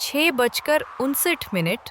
6:59،